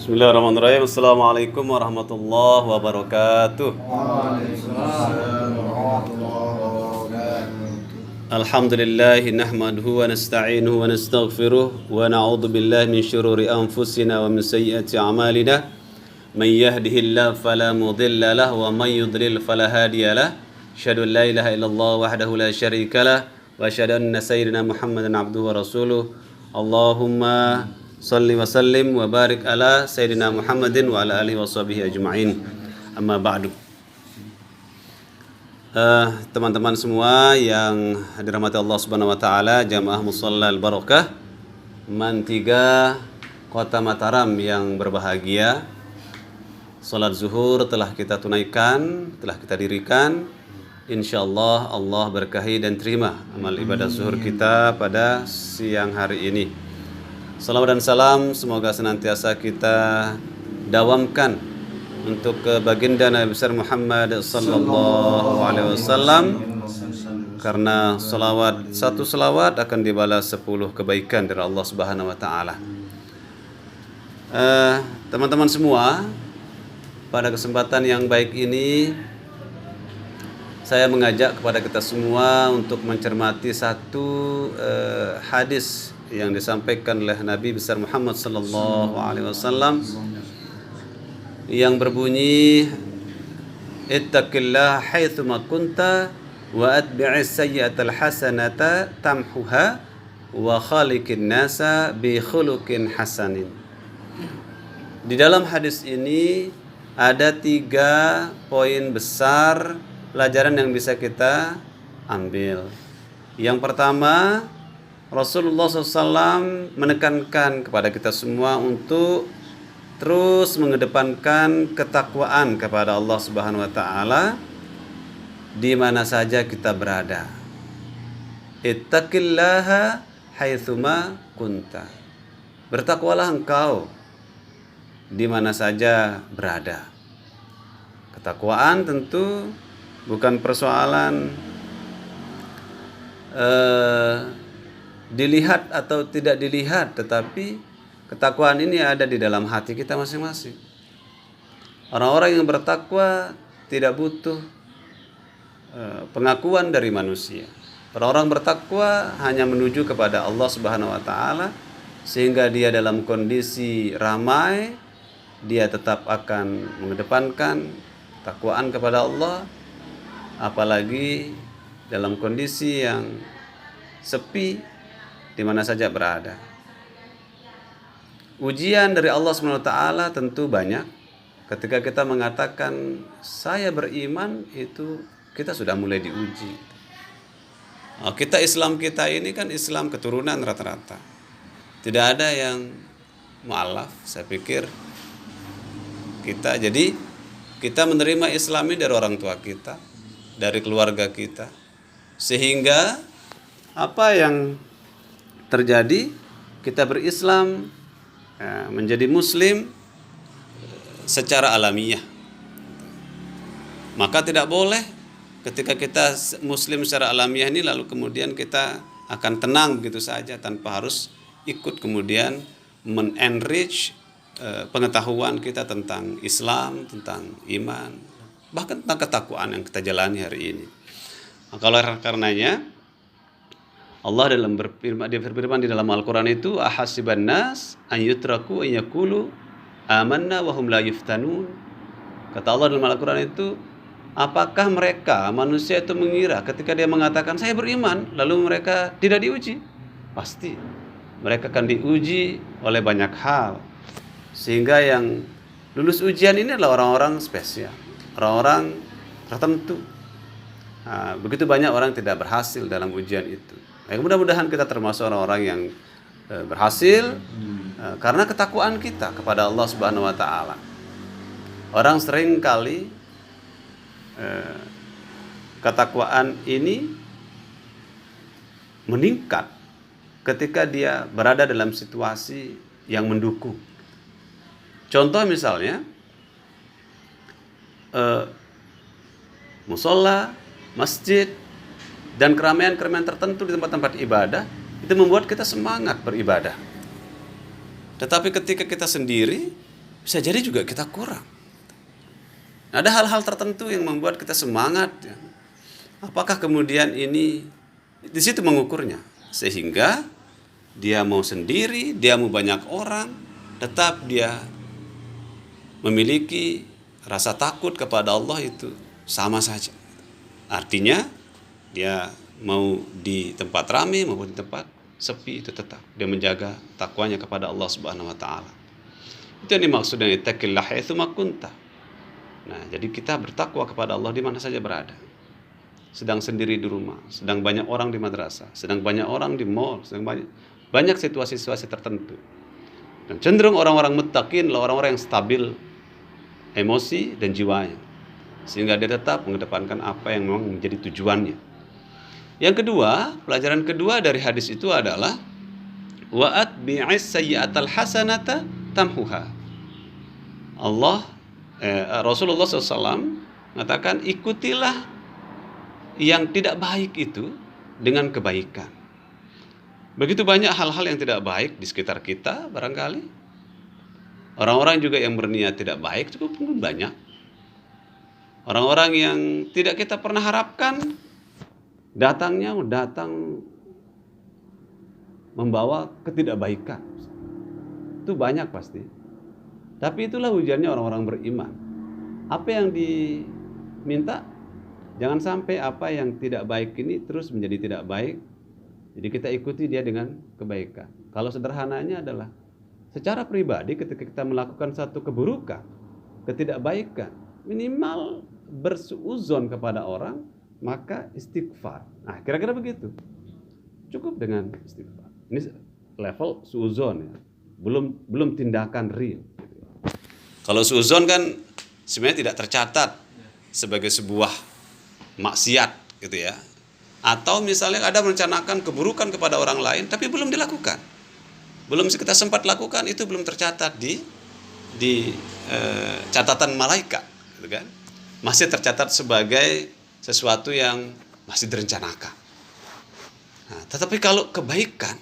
Bismillahirrahmanirrahim. Assalamualaikum warahmatullahi wabarakatuh. Alhamdulillahi nahmaduhu wa nasta'inuhu wa nastaghfiruh wa na'udzu billahi min syururi anfusina wa min sayyiati a'malina. Man yahdihillahu fala mudilla lahu wa man yudlil fala hadiya lahu. Asyhadu an la ilaha illallah wahdahu la syarika lah wa asyhadu anna sayyidina Muhammadan abduhu wa rasuluh. Allahumma salli wa sallim wa barik ala sayyidina Muhammadin wa ala alihi wa sahbihi ajma'in. Amma ba'du. Teman-teman semua yang dirahmati Allah Subhanahu wa taala, jamaah Musalla Al-Barakah Man 3 Kota Mataram yang berbahagia. Salat zuhur telah kita tunaikan, telah kita dirikan. Insyaallah Allah berkahi dan terima amal ibadah zuhur kita pada siang hari ini. Salawat dan salam semoga senantiasa kita dawamkan untuk baginda Nabi besar Muhammad sallallahu alaihi wasallam, karena satu selawat akan dibalas 10 kebaikan dari Allah Subhanahu wa taala. Teman-teman semua, pada kesempatan yang baik ini saya mengajak kepada kita semua untuk mencermati satu hadis yang disampaikan oleh Nabi besar Muhammad sallallahu alaihi wasallam yang berbunyi, ittaqillaha haitsuma kunta wa atbi'is sayyi'atal hasanata tamhuha wa khaliqin nasa bi khuluqin hasanin. Di dalam hadis ini ada 3 poin besar pelajaran yang bisa kita ambil. Yang pertama, Rasulullah SAW menekankan kepada kita semua untuk terus mengedepankan ketakwaan kepada Allah Subhanahu wa taala di mana saja kita berada. Ittaqillaha haitsuma kunta. Bertakwalah engkau di mana saja berada. Ketakwaan tentu bukan persoalan dilihat atau tidak dilihat, tetapi ketakwaan ini ada di dalam hati kita masing-masing. Orang-orang yang bertakwa tidak butuh pengakuan dari manusia. Orang-orang bertakwa hanya menuju kepada Allah Subhanahu wa taala, sehingga dia dalam kondisi ramai dia tetap akan mengedepankan takwaan kepada Allah, apalagi dalam kondisi yang sepi di mana saja berada. Ujian dari Allah SWT tentu banyak. Ketika kita mengatakan saya beriman, itu kita sudah mulai diuji. Kita Islam kita ini kan Islam keturunan rata-rata. Tidak ada yang mu'alaf. Saya pikir kita menerima Islam ini dari orang tua kita, dari keluarga kita, sehingga apa yang terjadi, kita berislam, menjadi muslim secara alamiah. Maka tidak boleh ketika kita muslim secara alamiah ini lalu kemudian kita akan tenang begitu saja tanpa harus ikut kemudian men-enrich pengetahuan kita tentang Islam, tentang iman, bahkan tentang ketakwaan yang kita jalani hari ini. Maka oleh karenanya Allah berfirman di dalam Al-Quran itu, ahasiban nas an yutraku an yaqulu amanna wa hum la yuftanun. Kata Allah dalam Al-Quran itu, apakah mereka manusia itu mengira ketika dia mengatakan saya beriman lalu mereka tidak diuji? Pasti mereka akan diuji oleh banyak hal, sehingga yang lulus ujian ini adalah orang-orang spesial, orang-orang tertentu. Begitu banyak orang tidak berhasil dalam ujian itu. Mudah-mudahan kita termasuk orang-orang yang berhasil karena ketakwaan kita kepada Allah Subhanahu wa taala. Orang sering kali ketakwaan ini meningkat ketika dia berada dalam situasi yang mendukung. Contoh misalnya musola, masjid, dan keramaian-keramaian tertentu di tempat-tempat ibadah itu membuat kita semangat beribadah. Tetapi ketika kita sendiri, bisa jadi juga kita kurang. Ada hal-hal tertentu yang membuat kita semangat, ya. Apakah kemudian ini di situ mengukurnya, sehingga dia mau sendiri, dia mau banyak orang, tetap dia memiliki rasa takut kepada Allah, itu sama saja. Artinya dia mau di tempat ramai maupun di tempat sepi, itu tetap dia menjaga takwanya kepada Allah Subhanahu wa taala. Itu yang dimaksud dengan ittaqillah haitsu ma kunta. Nah, jadi kita bertakwa kepada Allah di mana saja berada. Sedang sendiri di rumah, sedang banyak orang di madrasah, sedang banyak orang di mall, sedang banyak situasi-situasi tertentu. Dan cenderung orang-orang muttaqin adalah orang-orang yang stabil emosi dan jiwanya, sehingga dia tetap mengedepankan apa yang memang menjadi tujuannya. Yang kedua, pelajaran kedua dari hadis itu adalah wa'at bi'is sayyi'atal hasanata tamhuha. Rasulullah SAW mengatakan, ikutilah yang tidak baik itu dengan kebaikan. Begitu banyak hal-hal yang tidak baik di sekitar kita barangkali. Orang-orang juga yang berniat tidak baik cukup banyak. Orang-orang yang tidak kita pernah harapkan datang membawa ketidakbaikan. Itu banyak pasti. Tapi itulah ujiannya orang-orang beriman. Apa yang diminta? Jangan sampai apa yang tidak baik ini terus menjadi tidak baik. Jadi kita ikuti dia dengan kebaikan. Kalau sederhananya adalah secara pribadi ketika kita melakukan satu keburukan, ketidakbaikan, minimal bersuudzon kepada orang, maka istighfar. Nah, kira-kira begitu. Cukup dengan istighfar. Ini level suudzon, ya. Belum tindakan real. Kalau suudzon kan sebenarnya tidak tercatat sebagai sebuah maksiat gitu ya. Atau misalnya ada merencanakan keburukan kepada orang lain tapi belum dilakukan. Belum kita sempat lakukan, itu belum tercatat di catatan malaikat, gitu kan? Masih tercatat sebagai sesuatu yang masih direncanakan. Nah, tetapi kalau kebaikan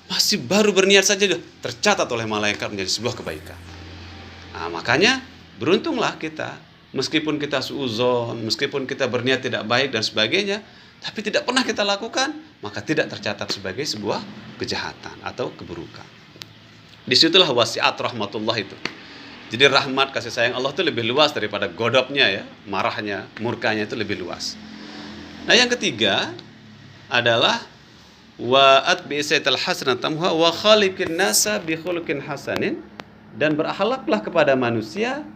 masih baru berniat saja tercatat oleh malaikat menjadi sebuah kebaikan. Nah, makanya beruntunglah kita, meskipun kita suudzon, meskipun kita berniat tidak baik dan sebagainya, tapi tidak pernah kita lakukan, maka tidak tercatat sebagai sebuah kejahatan atau keburukan. Disitulah wasiat rahmatullah itu. Jadi rahmat kasih sayang Allah itu lebih luas daripada godopnya, ya, marahnya, murkanya itu lebih luas. Nah, yang ketiga adalah wa'at bi'isaital hasanatamha wa khaliqin nasa bi khuluqin hasanin, dan berakhlaklah kepada manusia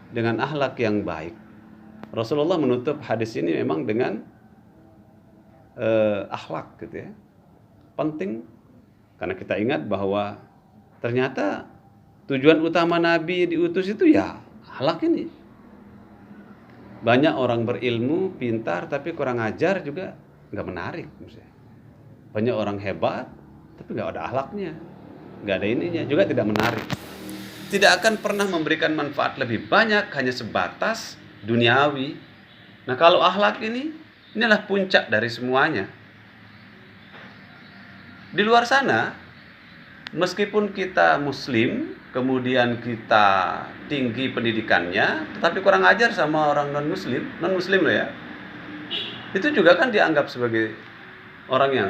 dengan akhlak yang baik. Rasulullah menutup hadis ini memang dengan akhlak gitu ya. Penting karena kita ingat bahwa ternyata tujuan utama Nabi diutus itu ya akhlak ini. Banyak orang berilmu, pintar, tapi kurang ajar juga nggak menarik misalnya. Banyak orang hebat tapi nggak ada akhlaknya, nggak ada ininya, juga tidak menarik. Tidak akan pernah memberikan manfaat lebih banyak, hanya sebatas duniawi. Nah, kalau akhlak inilah puncak dari semuanya. Di luar sana, meskipun kita muslim, kemudian kita tinggi pendidikannya, tetapi kurang ajar sama orang non-muslim loh ya. Itu juga kan dianggap sebagai orang yang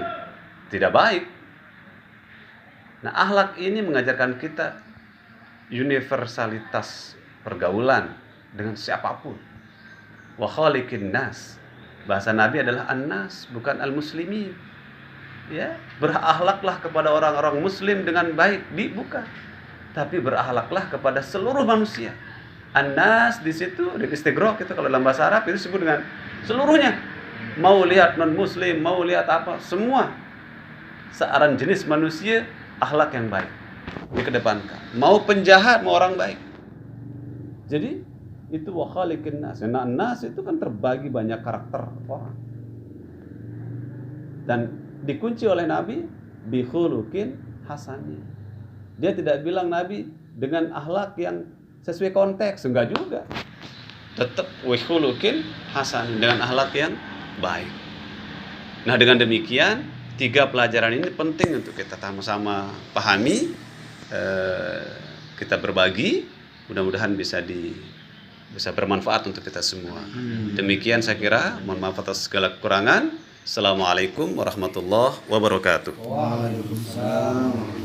tidak baik. Nah, akhlak ini mengajarkan kita universalitas pergaulan dengan siapapun. Wa khaliqin nas. Bahasa Nabi adalah an-nas, bukan al-muslimin. Ya, berakhlaklah kepada orang-orang muslim dengan baik, bukan. Tapi berakhlaklah kepada seluruh manusia. An-nas di situ di istighraq itu kalau dalam bahasa Arab itu disebut dengan seluruhnya. Mau lihat non-muslim, mau lihat apa, semua searan jenis manusia akhlak yang baik dikedepankan. Mau penjahat, mau orang baik. Jadi itu wa khaliqin nas. Nah, nas itu kan terbagi banyak karakter orang. Dan dikunci oleh Nabi bi khuluqin hasanin. Dia tidak bilang Nabi dengan akhlak yang sesuai konteks, enggak juga. Tetap wa khuluqin hasanin, dengan akhlak yang baik. Nah, dengan demikian 3 pelajaran ini penting untuk kita sama-sama pahami kita berbagi, mudah-mudahan bisa bermanfaat untuk kita semua. Demikian saya kira, mohon maaf atas segala kekurangan. Assalamualaikum warahmatullahi wabarakatuh. Waalaikumsalam.